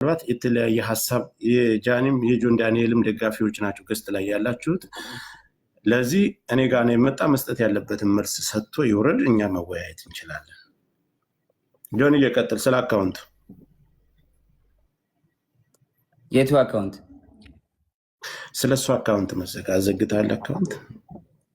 ምናልባት የተለያየ ሐሳብ የጃኒም የጆን ዳንኤልም ደጋፊዎች ናቸው ገስት ላይ ያላችሁት። ለዚህ እኔ ጋር ነው የመጣ መስጠት ያለበትን መልስ ሰጥቶ ይወረድ፣ እኛ መወያየት እንችላለን። ጆን እየቀጥል ስለ አካውንት የቱ አካውንት ስለሱ አካውንት መዘጋ አዘግታል አካውንት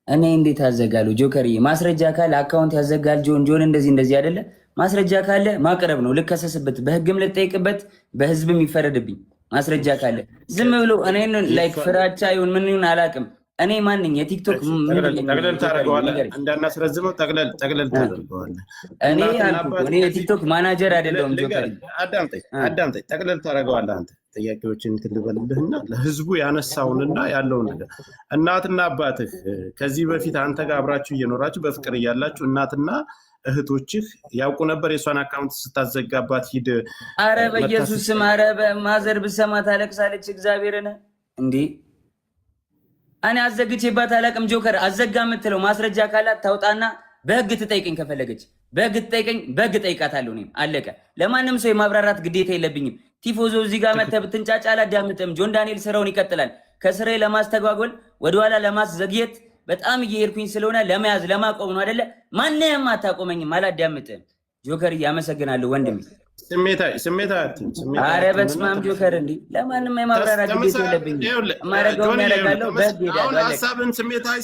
እኔ እንዴት አዘጋለሁ? ጆከር ማስረጃ ካለ አካውንት ያዘጋል። ጆን እንደዚህ አይደለ? ማስረጃ ካለ ማቅረብ ነው። ልከሰስበት፣ በህግም ልጠይቅበት፣ በህዝብም ይፈረድብኝ። ማስረጃ ካለ ዝም ብሎ እኔን ላይክ ፍራቻ ይሁን ምን ይሁን አላውቅም። እኔ ማንኝ የቲክቶክ ጠቅለል ታደርገዋለህ፣ እንዳናስረዝመው ጠቅለል ታደርገዋለህ። እኔ የቲክቶክ ማናጀር አይደለሁም ጆከር። አዳምጠኝ፣ ጠቅለል ታደርገዋለህ አንተ ጥያቄዎችን ትልበልብህና ለህዝቡ ያነሳውንና ያለውን ነገር እናትና አባትህ ከዚህ በፊት አንተ ጋር አብራችሁ እየኖራችሁ በፍቅር እያላችሁ እናትና እህቶችህ ያውቁ ነበር የሷን አካውንት ስታዘጋባት ሂድ? አረ በኢየሱስ ስም፣ አረ በማዘር ብሰማ ታለቅሳለች። እግዚአብሔርን እንዴ እኔ አዘግቼባት አላቅም። ጆከር አዘጋ የምትለው ማስረጃ ካላት ታውጣና በህግ ትጠይቀኝ። ከፈለገች በህግ ትጠይቀኝ፣ በህግ ጠይቃታለሁ። እኔም አለቀ። ለማንም ሰው የማብራራት ግዴታ የለብኝም። ቲፎዞ እዚህ ጋር መተህ ብትንጫጫ አላዳምጥም። ጆን ዳንኤል ስራውን ይቀጥላል። ከስራዬ ለማስተጓጎል ወደኋላ ለማስዘግየት በጣም እየሄድኩኝ ስለሆነ ለመያዝ ለማቆም ነው አይደለ? ማንንም አታቆመኝም፣ አላዳምጥም። ጆከር አመሰግናለሁ ወንድሜ። አረ በስመ አብ ጆከር፣ እንዲ ለማንም የማብራራት ግዴታ የለብኝም። ማረጋውን ያደርጋለሁ። በህግ ሄዳለሁ።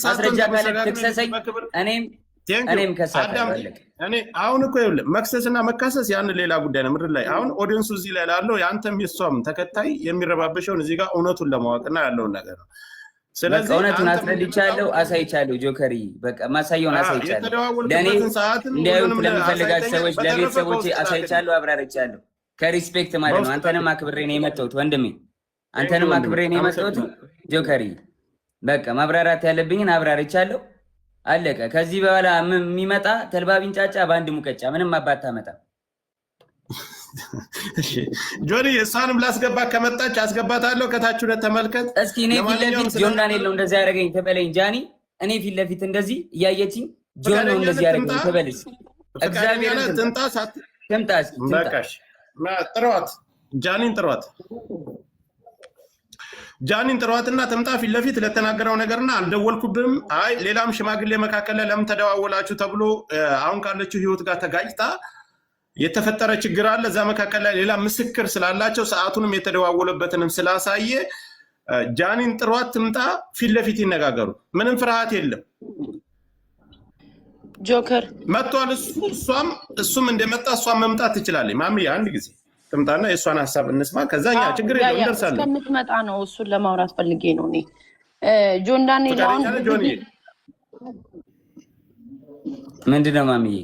ማስረጃ ካለ ትክሰሰኝ፣ እኔም ከሳለሁ። እኔ አሁን እኮ ይኸውልህ መክሰስና መካሰስ ያን ሌላ ጉዳይ ነው። ምድር ላይ አሁን ኦዲየንሱ እዚህ ላይ ላለው የአንተም የሷም ተከታይ የሚረባበሸውን እዚህ ጋር እውነቱን ለማወቅና ያለውን ነገር ነው። ስለዚህ እውነቱን አስረድቻለሁ፣ አሳይቻለሁ። ጆከሪ በቃ ማሳየውን አሳይቻለሁ። ለእኔ እንዲያዩት ለሚፈልጋቸው ሰዎች ለቤተሰቦቼ አሳይቻለሁ፣ አብራርቻለሁ። ከሪስፔክት ማለት ነው። አንተንም አክብሬ ነው የመጣሁት ወንድሜ፣ አንተንም አክብሬ ነው የመጣሁት ጆከሪ። በቃ ማብራራት ያለብኝን አብራርቻለሁ፣ አለቀ። ከዚህ በኋላ የሚመጣ ተልባቢን ጫጫ በአንድ ሙቀጫ ምንም አባት ታመጣ። ጆኒ እሷንም ላስገባ ከመጣች አስገባታለሁ። ከታች ሁለት ተመልከት እስኪ። እኔ ፊት ለፊት ጆን ዳንኤል ነው እንደዚህ ያደረገኝ ተበለኝ። ጃኒ እኔ ፊት ለፊት እንደዚህ እያየችኝ ጆን ነው እንደዚህ ያደረገኝ ተበለኝ። እግዚአብሔር ትምጣስ በቃሽ። ጥሯት፣ ጃኒን ጥሯትና ትምጣ ፊት ለፊት ለተናገረው ነገርና አልደወልኩብም። አይ ሌላም ሽማግሌ መካከል ላይ ለምን ተደዋወላችሁ ተብሎ አሁን ካለችው ህይወት ጋር ተጋጭታ የተፈጠረ ችግር አለ። እዛ መካከል ላይ ሌላ ምስክር ስላላቸው ሰዓቱንም የተደዋወለበትንም ስላሳየ ጃኒን ጥሯት፣ ትምጣ፣ ፊት ለፊት ይነጋገሩ። ምንም ፍርሃት የለም። ጆከር መጥቷል። እሱም እንደመጣ እሷም መምጣት ትችላለች። ማሚ አንድ ጊዜ ትምጣና የእሷን ሀሳብ እንስማ። ከዛኛ ችግር የለም እንደርሳለን። እስከምትመጣ ነው እሱን ለማውራት ፈልጌ ነው። እኔ ጆን ዳንኤል ምንድነው ማሚዬ?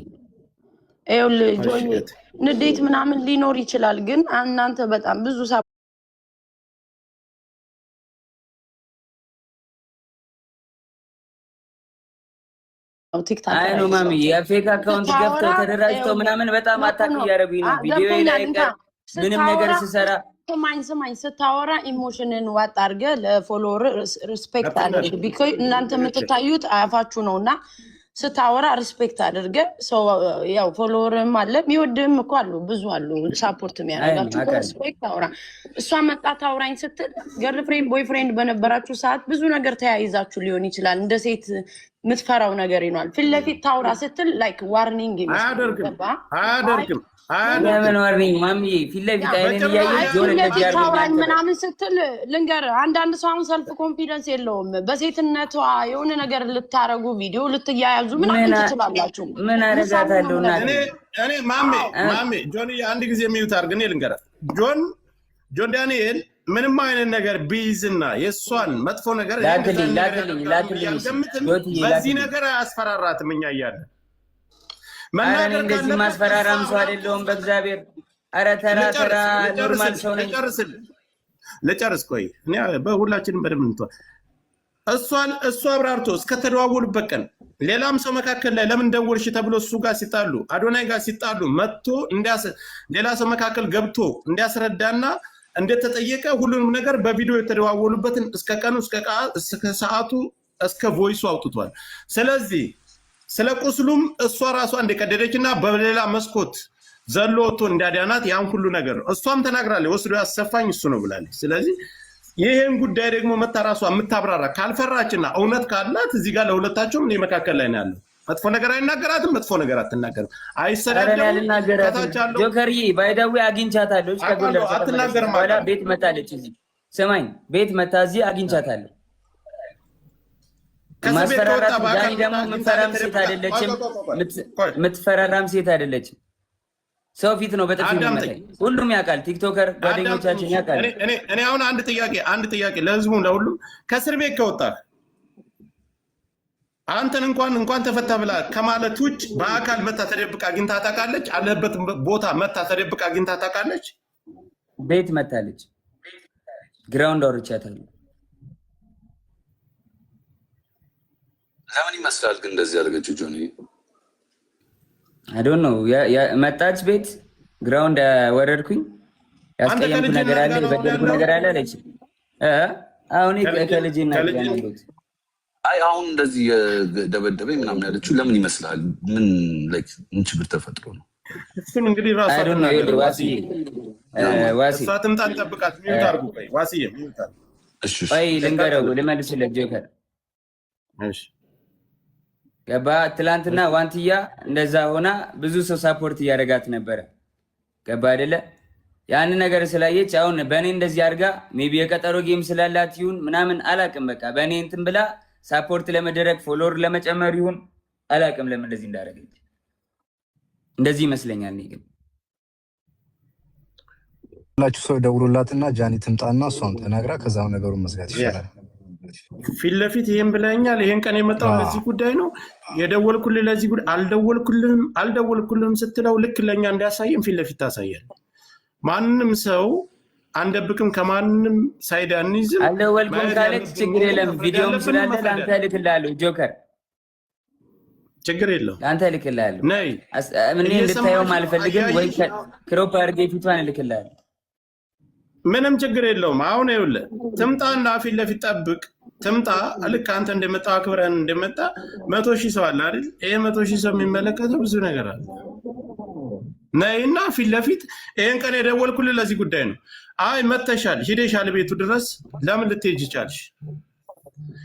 ንዴት ምናምን ሊኖር ይችላል፣ ግን እናንተ በጣም ብዙ ቲክታክ አይ ነው ማሚ የፌክ አካውንት ገብተው ተደራጅተው ምናምን በጣም አታክ እያደረጉኝ ነው። ቪዲዮ ላይ ምንም ነገር ሲሰራ ስማኝ ስታወራ ኢሞሽንን ዋጥ አድርገህ ለፎሎወር ሪስፔክት አድርግ። ቢኮዝ እናንተ የምትታዩት አያፋችሁ ነውና ስታወራ ሪስፔክት አድርገ ሰው ያው ፎሎወርም አለ የሚወድም እኮ አሉ፣ ብዙ አሉ ሳፖርት የሚያደርጋችሁ። ሪስፔክት አውራ። እሷ መጣት አውራኝ ስትል ገርልፍሬንድ ቦይፍሬንድ በነበራችሁ ሰዓት ብዙ ነገር ተያይዛችሁ ሊሆን ይችላል። እንደ ሴት የምትፈራው ነገር ይኗል። ፊት ለፊት ታውራ ስትል ላይክ ዋርኒንግ አያደርግም። ለምን ዋርኒንግ ማሚ? ፊት ለፊት አይነን እያየች ጆን እንደዚህ ያርጋኝ ምናምን ስትል ልንገር፣ አንዳንድ ሰው አሁን ሰልፍ ኮንፊደንስ የለውም። በሴትነቷ የሆነ ነገር ልታረጉ ቪዲዮ ልትያያዙ ምናምን ትችላላችሁ። ምን አረጋታለሁ? እኔ ማሜ ጆን አንድ ጊዜ የሚዩት አድርግ። እኔ ልንገራት፣ ጆን ዳንኤል ምንም አይነት ነገር ቢይዝና የእሷን መጥፎ ነገር በዚህ ነገር አያስፈራራትም። እኛ እያለን መናገር እንደዚህ ማስፈራራም ሰው አይደለሁም በእግዚአብሔር። ኧረ ተራ ኖርማል ሰው ነኝ። ልጨርስ ቆይ። እኔ በሁላችንም በደምብ እንቷ እሱ አብራርቶ እስከተደዋወሉበት ቀን ሌላም ሰው መካከል ላይ ለምን ደወልሽ ተብሎ እሱ ጋር ሲጣሉ አዶናይ ጋር ሲጣሉ መጥቶ ሌላ ሰው መካከል ገብቶ እንዲያስረዳና እንደተጠየቀ ሁሉንም ነገር በቪዲዮ የተደዋወሉበትን እስከ ቀኑ እስከ ሰዓቱ እስከ ቮይሱ አውጥቷል። ስለዚህ ስለ ቁስሉም እሷ ራሷ እንደቀደደችና በሌላ መስኮት ዘሎ ወጥቶ እንዳዳናት ያን ሁሉ ነገር እሷም ተናግራለች። ወስዶ ያሰፋኝ እሱ ነው ብላለች። ስለዚህ ይሄን ጉዳይ ደግሞ መታራሷ የምታብራራ ካልፈራችና እውነት ካላት እዚህ ጋር ለሁለታቸውም እኔ መካከል ላይ ነው ያለው። መጥፎ ነገር አይናገራትም፣ መጥፎ ነገር አትናገርም፣ አይሰዳደም። ጆከርዬ ባይዳዊ አግኝቻታለሁ። ከጎንደር አትናገርም በኋላ ቤት መታለች። እዚህ ስማኝ፣ ቤት መታ እዚህ አግኝቻታለሁ። ማስፈራራት ዳኒ ደግሞ የምትፈራም ሴት አይደለችም፣ የምትፈራራም ሴት አይደለችም። ሰው ፊት ነው በጥፊ የሚመታኝ። ሁሉም ያውቃል፣ ቲክቶከር ጓደኞቻችን ያውቃል። እኔ አሁን አንድ ጥያቄ ለህዝቡ ለሁሉም ከእስር ቤት ከወጣህ አንተን እንኳን ተፈታ ብላ ከማለት ውጭ በአካል መታ ተደብቃ አግኝታ ታውቃለች? አለበት ቦታ መታ ተደብቃ አግኝታ ታውቃለች? ቤት መታለች፣ ግራውንድ አውርቻታለሁ። ለምን ይመስላል ግን እንደዚህ ያደረገችው ጆኒ? አይ ዶንት ኖ መጣች ቤት ግራውንድ ወረድኩኝ። ያስቀየምኩ ነገር አለ፣ የበደልኩ ነገር አለ አለች። አሁን ከልጅና ያለሁት አይ አሁን እንደዚህ ደበደበኝ ምናምን ያለችው ለምን ይመስላል? ምን ችግር ተፈጥሮ ነው? እሱን እንግዲህ ራሱ አይ ዶንት ኖ ዋሲ ሳትምጣ እንጠብቃት። ሚዩት አድርጉ። ቆይ ዋሲዬ ሚዩት አድርጉ። እሺ ቆይ ልንገረው፣ ልመልስለት ጆከር። እሺ ገባ። ትላንትና ዋንትያ እንደዛ ሆና ብዙ ሰው ሳፖርት እያደረጋት ነበረ። ገባ አይደለ? ያን ነገር ስላየች አሁን በእኔ እንደዚህ አድርጋ ሜቢ የቀጠሮ ጌም ስላላት ይሁን ምናምን አላቅም። በቃ በእኔ እንትን ብላ ሳፖርት ለመደረግ ፎሎወር ለመጨመር ይሁን አላቅም ለምን እንደዚህ እንዳደረገች። እንደዚህ ይመስለኛል። እኔ ግን ሁላችሁ ሰው ደውሎላትና ጃኒ ትምጣና እሷን ተናግራ ከዛው ነገሩን መዝጋት ይችላል። ፊት ለፊት ይሄን ብለኛል። ይሄን ቀን የመጣው ለዚህ ጉዳይ ነው የደወልኩልህ። ለዚህ ጉዳይ አልደወልኩልህም ስትለው ልክ ለኛ እንዲያሳየን ፊት ለፊት ታሳያል። ማንንም ሰው አንደብቅም፣ ከማንንም ሳይድ አንይዝም። አልደወልኩም ካለች ችግር የለም። ቪዲዮም ስላለ ለአንተ እልክልሃለሁ ጆከር፣ ችግር የለውም። ለአንተ እልክልሃለሁ። ነይ እኔ እንድታየውም አልፈልግም። ወይ ክሮፕ አድርጌ ፊቷን እልክልሃለሁ። ምንም ችግር የለውም። አሁን ይኸውልህ ትምጣና ፊት ለፊት ጠብቅ። ትምጣ። ልክ አንተ እንደመጣ አክብረን እንደመጣ 100,000 ሰው አለ አይደል? ይሄ 100,000 ሰው የሚመለከተው ብዙ ነገር አለ። ነይና ፊት ለፊት ይሄን ቀን የደወልኩልህ ለዚህ ጉዳይ ነው። አይ መተሻል፣ ሂደሻል ቤቱ ድረስ ለምን ልትሄጂ ቻልሽ?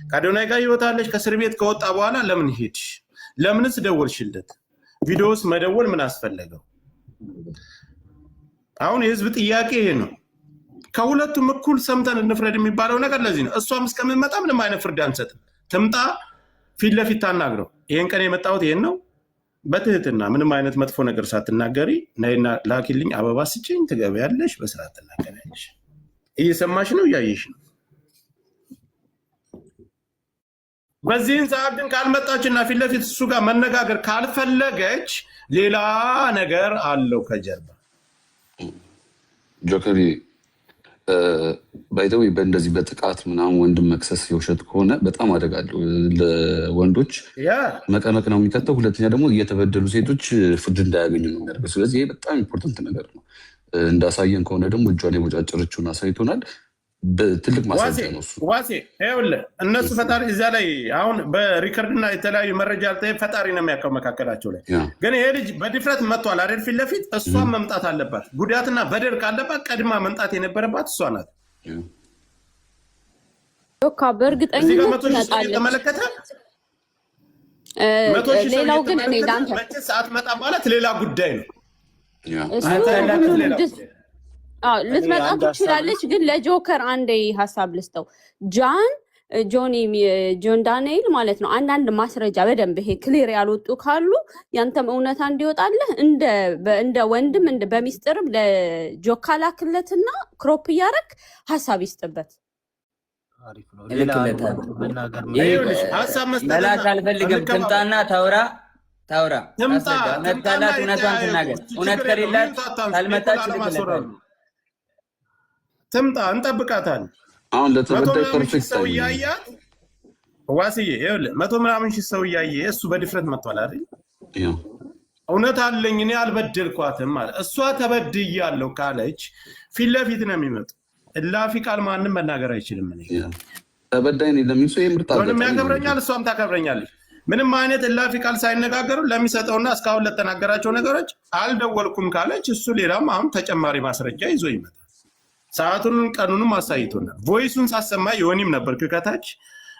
ከአዶናይ ጋር ይወጣለች። ከእስር ቤት ከወጣ በኋላ ለምን ሄድሽ? ለምንስ ደወልሽለት? ቪዲዮስ መደወል ምን አስፈለገው? አሁን የህዝብ ጥያቄ ይሄ ነው። ከሁለቱም እኩል ሰምተን እንፍረድ የሚባለው ነገር ለዚህ ነው። እሷም እስከምመጣ ምንም አይነት ፍርድ አንሰጥም። ትምጣ፣ ፊት ለፊት ታናግረው። ይሄን ቀን የመጣሁት ይሄን ነው፣ በትህትና ምንም አይነት መጥፎ ነገር ሳትናገሪ ነይና ላኪልኝ፣ አበባ ስጭኝ፣ ትገበያለሽ፣ በስርዓት ትናገሪያለሽ። እየሰማሽ ነው፣ እያየሽ ነው። በዚህን ሰዓት ግን ካልመጣችና ፊት ለፊት እሱ ጋር መነጋገር ካልፈለገች ሌላ ነገር አለው ከጀርባ። ጆከሪ ባይዘው በእንደዚህ በጥቃት ምናምን ወንድም መክሰስ የውሸት ከሆነ በጣም አደጋ አለው። ለወንዶች መቀመቅ ነው የሚከተው። ሁለተኛ ደግሞ እየተበደሉ ሴቶች ፍርድ እንዳያገኙ ነው የሚያደርገው። ስለዚህ ይሄ በጣም ኢምፖርታንት ነገር ነው። እንዳሳየን ከሆነ ደግሞ እጇን የቦጫጨረችውን አሳይቶናል። በትልቅ ማስረጃ ነው እሱ። ዋሴ ይኸውልህ እነሱ ፈጣሪ እዚያ ላይ አሁን በሪከርድና የተለያዩ መረጃ ፈጣሪ ነው የሚያውቀው መካከላቸው ላይ። ግን ይሄ ልጅ በድፍረት መጥቷል አይደል? ፊት ለፊት እሷን መምጣት አለባት። ጉዳትና በደል ካለባት ቀድማ መምጣት የነበረባት እሷ ናት። በእርግጠኝነት ትመጣለች። ተመለከተ። ሌላው ግን እኔ ላንተ ሰዓት መጣ ማለት ሌላ ጉዳይ ነው። ልትመጣ ትችላለች። ግን ለጆከር አንድ ሀሳብ ልስጠው። ጆን ዳንኤል ማለት ነው አንዳንድ ማስረጃ በደንብ ይሄ ክሊር ያልወጡ ካሉ ያንተም እውነታ እንዲወጣልህ እንደ ወንድም በሚስጥርም ለጆካ ላክለትና ክሮፕ እያደረግ ሀሳብ ይስጥበት። መላክ አልፈልግም። ትምጣና ታውራ እውነትካላት እውነቷን ትናገር። እውነት ከሌላት ካልመጣች ልክለታል። ትምጣ፣ እንጠብቃታለን። አሁን ለተበዳይ ፐርፌክት ሰው እያያት ዋስዬ ይኸውልህ 100 ምናምን ሺህ ሰው እያየ እሱ በድፍረት መጥቷል አይደል? እውነት አለኝ እኔ አልበደልኳትም ማለት እሷ ተበድያለሁ ካለች ፊት ለፊት ነው የሚመጡ። እላፊ ቃል ማንም መናገር አይችልም። እኔ ተበዳይ ነኝ ለሚል ሰው ይምርጣል። ምንም ያከብረኛል፣ እሷም ታከብረኛለች። ምንም አይነት እላፊ ቃል ሳይነጋገሩ ለሚሰጠውና እስካሁን ለተናገራቸው ነገሮች አልደወልኩም ካለች እሱ ሌላም አሁን ተጨማሪ ማስረጃ ይዞ ይመጣል። ሰዓቱን ቀኑንም አሳይቶናል። ቮይሱን ሳሰማ የሆኒም ነበር ከታች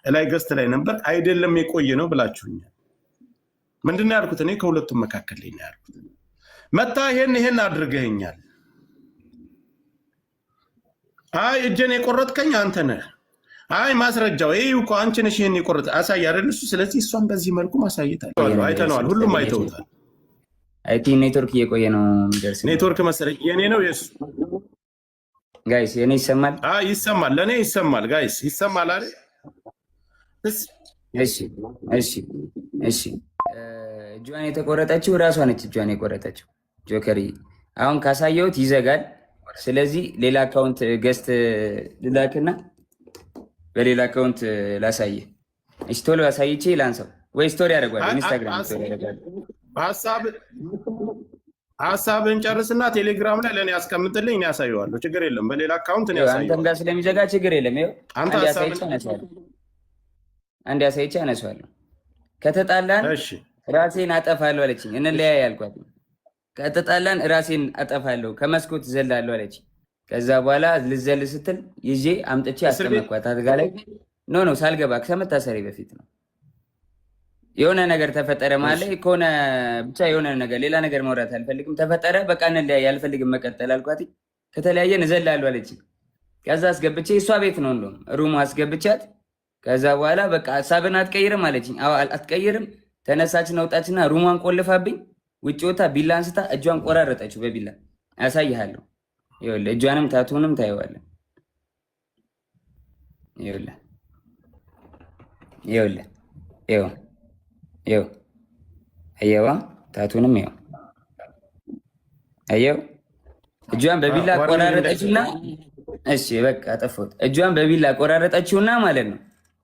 ላይ ገስት ላይ ነበር አይደለም የቆየ ነው ብላችሁኛል። ምንድነው ያልኩት? እኔ ከሁለቱም መካከል ላይ ነው ያልኩት። መታ ይሄን አድርገኛል። አይ እጄን የቆረጥከኝ አንተ ነህ። አይ ማስረጃው ይሄው እኮ አንቺ ነሽ ይሄን የቆረጥ አሳይ አይደል እሱ። ስለዚህ እሷን በዚህ መልኩ ማሳየት አይተነዋል። ሁሉም አይተውታል። አይቲ ኔትወርክ እየቆየ ነው የሚደርስ ኔትወርክ መሰለኝ። የኔ ነው የሱ ጋይስ የኔ ይሰማል? አይ ይሰማል፣ ለኔ ይሰማል። ጋይስ ይሰማል አይደል? እሺ እጇን የተቆረጠችው ራሷ ነች። እጇን የቆረጠችው ጆከሪ አሁን ካሳየሁት ይዘጋል። ስለዚህ ሌላ አካውንት ገስት ልላክና በሌላ አካውንት ላሳየ። እሺ ቶሎ አሳይቼ ላንሳው ወይ ስቶሪ ያደርጋል ኢንስታግራም ስቶሪ ያደርጋል። ሀሳብን ጨርስና ቴሌግራም ላይ ለኔ ያስቀምጥልኝ፣ እኔ ያሳየዋለሁ። ችግር የለም። በሌላ አካውንት ነው ያሳየው። አንተም ጋር ስለሚዘጋ ችግር የለም። ይኸው አንድ ያሳይቼ አነሳዋለሁ። ከተጣላን ራሴን አጠፋለሁ አለችኝ። እንለያይ ያልኳት። ከተጣላን ራሴን አጠፋለሁ ከመስኮት ዘላለሁ አለችኝ። ከዛ በኋላ ልዘል ስትል ይዤ አምጥቼ አስቀመጥኳት አልጋ ላይ። ኖ ሳልገባ ከመታሰሪ በፊት ነው። የሆነ ነገር ተፈጠረ ማለት ከሆነ ብቻ የሆነ ነገር ሌላ ነገር ማውራት አልፈልግም። ተፈጠረ በቃ እንለያይ፣ አልፈልግም መቀጠል አልኳት። ከተለያየን እዘላለሁ አለችኝ። ከዛ አስገብቼ እሷ ቤት ነው እንደውም ሩሙ አስገብቻት። ከዛ በኋላ በቃ ሀሳብን አትቀይርም አለችኝ። አዎ አትቀይርም። ተነሳችን አውጣችና ሩሟን ቆልፋብኝ ውጭ ወታ ቢላ አንስታ እጇን ቆራረጠችው በቢላ። ያሳይሃለሁ። ይኸውልህ እጇንም ታቱንም ታየዋለህ። ይኸው አየዋ ታቱንም ይኸው አየው። እጇን በቢላ ቆራረጠችውና እሺ በቃ አጠፋሁት። እጇን በቢላ ቆራረጠችውና ማለት ነው።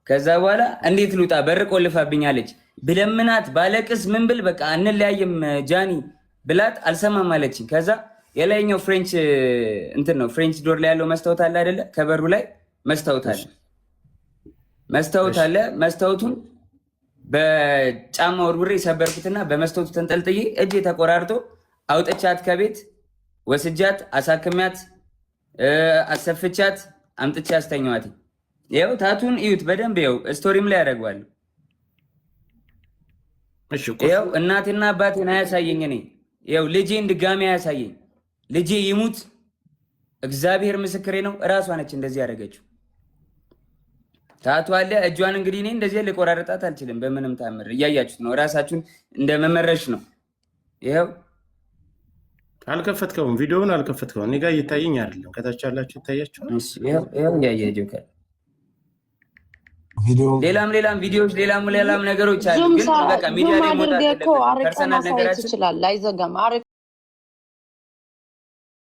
ከዛ በኋላ እንዴት ልውጣ በር ቆልፋብኛለች። ብለምናት ባለቅስ ምን ብል በቃ እንለያየም ጃኒ ብላት አልሰማም አለችኝ። ከዛ የላይኛው ፍሬንች እንትን ነው ፍሬንች ዶር ላይ ያለው መስታወት አለ አይደለ? ከበሩ ላይ መስታወት አለ። መስታወቱን በጫማ ወርውሬ ሰበርኩትና በመስታወቱ ተንጠልጥዬ እጄ ተቆራርጦ አውጥቻት ከቤት ወስጃት አሳክሚያት አሰፍቻት አምጥቼ አስተኛዋት። ይኸው ታቱን እዩት በደንብ ይኸው ስቶሪም ላይ ያደርገዋለሁ። ይኸው እናቴና አባቴን አያሳየኝ። እኔ ይኸው ልጄን ድጋሚ አያሳየኝ። ልጄ ይሙት እግዚአብሔር ምስክሬ ነው። እራሷ ነች እንደዚህ ያደረገችው። ታቱ አለ እጇን። እንግዲህ እኔ እንደዚህ ልቆራረጣት አልችልም በምንም ታምር። እያያችሁት ነው። እራሳችሁን እንደመመረሽ ነው። ይኸው አልከፈትከውም፣ ቪዲዮውን አልከፈትከውም። እኔ ጋር እየታየኝ አይደለም። ከታች ያላችሁ ይታያችኋል። ይኸው እያየ ጆከር ሌላም ቪዲዮዎች ሌላም ነገሮች አሉ። ግን በቃ ሚዲያ ላይ ሞታ ፐርሰናል ነገራችን ይችላል አይዘጋም።